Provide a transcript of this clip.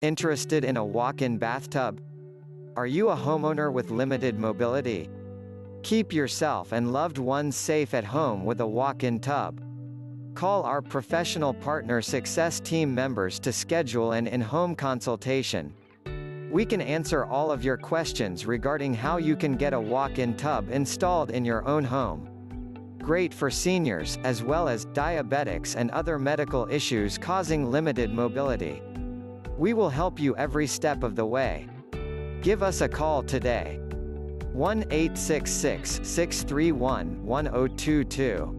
Interested in a walk-in bathtub? Are you a homeowner with limited mobility? Keep yourself and loved ones safe at home with a walk-in tub. Call our professional partner Success team members to schedule an in-home consultation. We can answer all of your questions regarding how you can get a walk-in tub installed in your own home. Great for seniors, as well as diabetics and other medical issues causing limited mobility. We will help you every step of the way. Give us a call today. 1-866-631-1022.